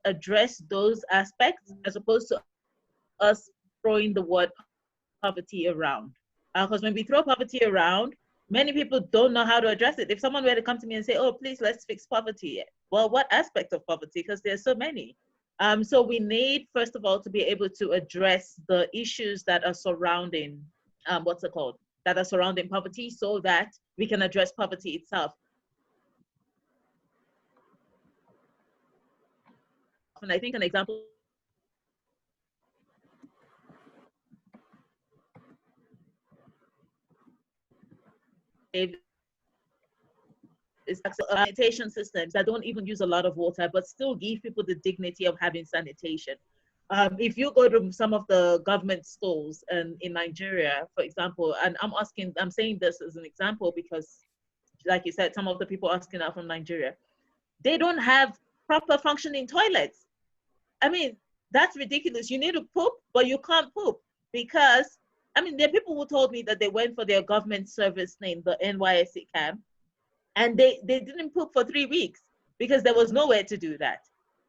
address those aspects as opposed to us throwing the word poverty around. Because when we throw poverty around, many people don't know how to address it. If someone were to come to me and say, oh, please, let's fix poverty. Well, what aspect of poverty? Because there's so many. So we need, first of all, to be able to address the issues that are surrounding, that are surrounding poverty, so that we can address poverty itself. And I think an example is sanitation systems that don't even use a lot of water, but still give people the dignity of having sanitation. If you go to some of the government schools in Nigeria, for example, and I'm saying this as an example because, like you said, some of the people asking are from Nigeria, they don't have proper functioning toilets. I mean, that's ridiculous. You need to poop, but you can't poop because, I mean, there are people who told me that they went for their government service thing, the NYSC camp, and they didn't poop for 3 weeks because there was nowhere to do that.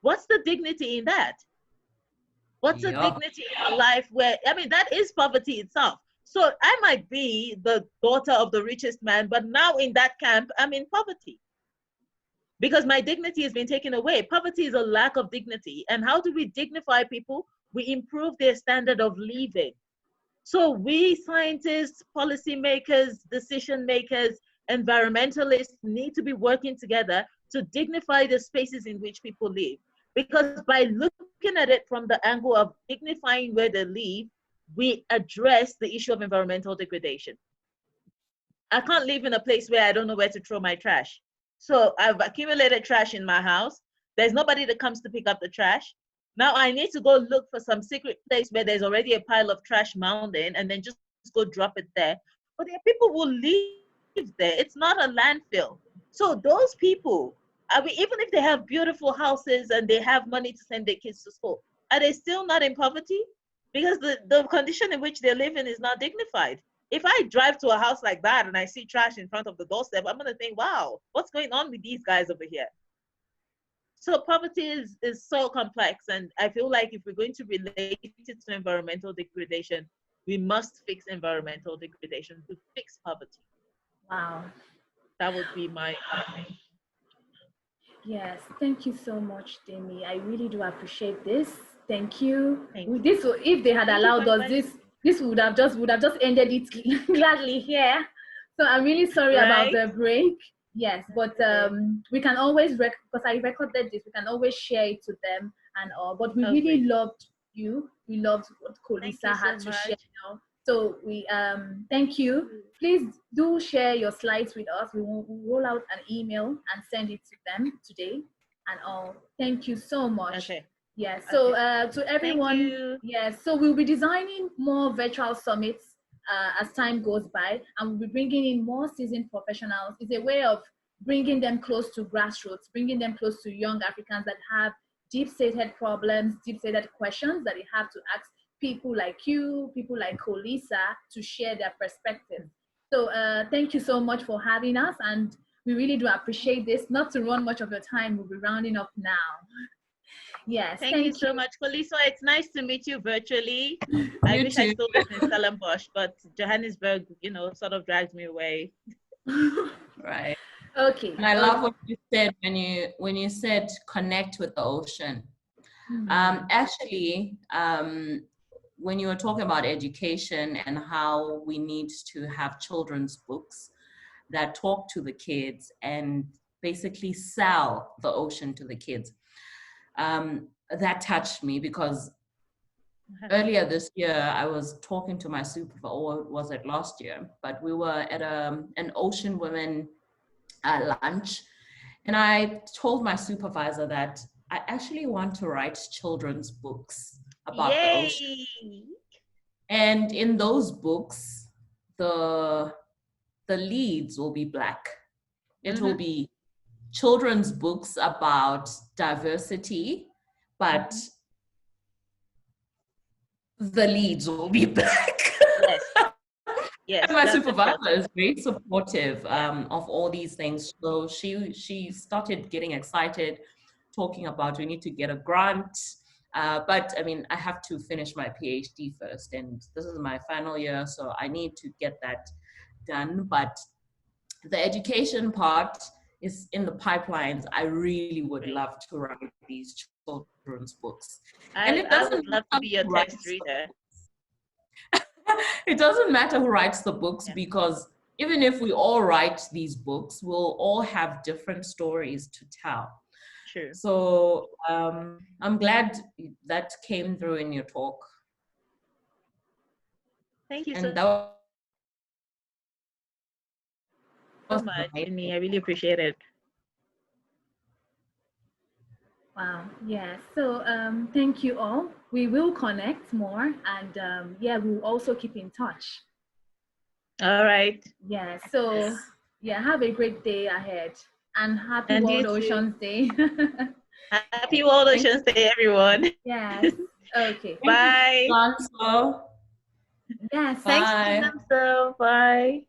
What's the dignity in that? What's the dignity in a life where, I mean, that is poverty itself. So I might be the daughter of the richest man, but now in that camp, I'm in poverty because my dignity has been taken away. Poverty is a lack of dignity. And how do we dignify people? We improve their standard of living. So we scientists, policymakers, decision makers, environmentalists need to be working together to dignify the spaces in which people live. Because by looking at it from the angle of dignifying where they live, we address the issue of environmental degradation. I can't live in a place where I don't know where to throw my trash. So I've accumulated trash in my house. There's nobody that comes to pick up the trash. Now I need to go look for some secret place where there's already a pile of trash mounted and then just go drop it there. But there are people who live there. It's not a landfill. So those people, I mean, even if they have beautiful houses and they have money to send their kids to school, are they still not in poverty? Because the condition in which they live in is not dignified. If I drive to a house like that and I see trash in front of the doorstep, I'm going to think, wow, what's going on with these guys over here? So poverty is so complex. And I feel like if we're going to relate it to environmental degradation, we must fix environmental degradation to fix poverty. Wow. That would be my... Yes, thank you so much, Demi. I really do appreciate this. Thank you. Thank you. This, if they had allowed us, this would have just ended it gladly here. So I'm really sorry about the break. Yes, but we can always because I recorded this. We can always share it to them and all. But we really loved you. We loved what Kolisa had to share. So we thank you. Please do share your slides with us. We will roll out an email and send it to them today and all. Thank you so much. Okay. Yes. So to everyone, yes. So we'll be designing more virtual summits as time goes by, and we'll be bringing in more seasoned professionals. It's a way of bringing them close to grassroots, bringing them close to young Africans that have deep-seated problems, deep-seated questions that they have to ask people like you, people like Kolisa, to share their perspective. So thank you so much for having us, and we really do appreciate this. Not to run much of your time, we'll be rounding up now. Yes, thank you so much, Kolisa. It's nice to meet you virtually. I wish I still was in Stellenbosch, but Johannesburg, you know, sort of dragged me away. Right. Okay. And I love what you said when you said connect with the ocean. Actually, when you were talking about education and how we need to have children's books that talk to the kids and basically sell the ocean to the kids, that touched me because earlier this year I was talking to my supervisor, or was it last year? But we were at an Ocean Women lunch, and I told my supervisor that I actually want to write children's books about the ocean. And in those books, the leads will be Black. It will be children's books about diversity, but the leads will be Black. Yes. Yes. And my supervisor is very supportive of all these things. So she started getting excited talking about we need to get a grant. But I mean, I have to finish my PhD first, and this is my final year, so I need to get that done. But the education part is in the pipelines. I really would love to write these children's books. And it doesn't I would love to be your text reader. It doesn't matter who writes the books, because even if we all write these books, we'll all have different stories to tell. True. So I'm glad that came through in your talk. Thank you and so much, Jenny. I really appreciate it. Wow. Yeah. So thank you all. We will connect more, and yeah, we'll also keep in touch. All right. Yeah. So yeah, have a great day ahead, and happy World Oceans Day. Happy World Oceans Day, everyone. Yes. Okay. Bye. Yes. Thanks, Bye.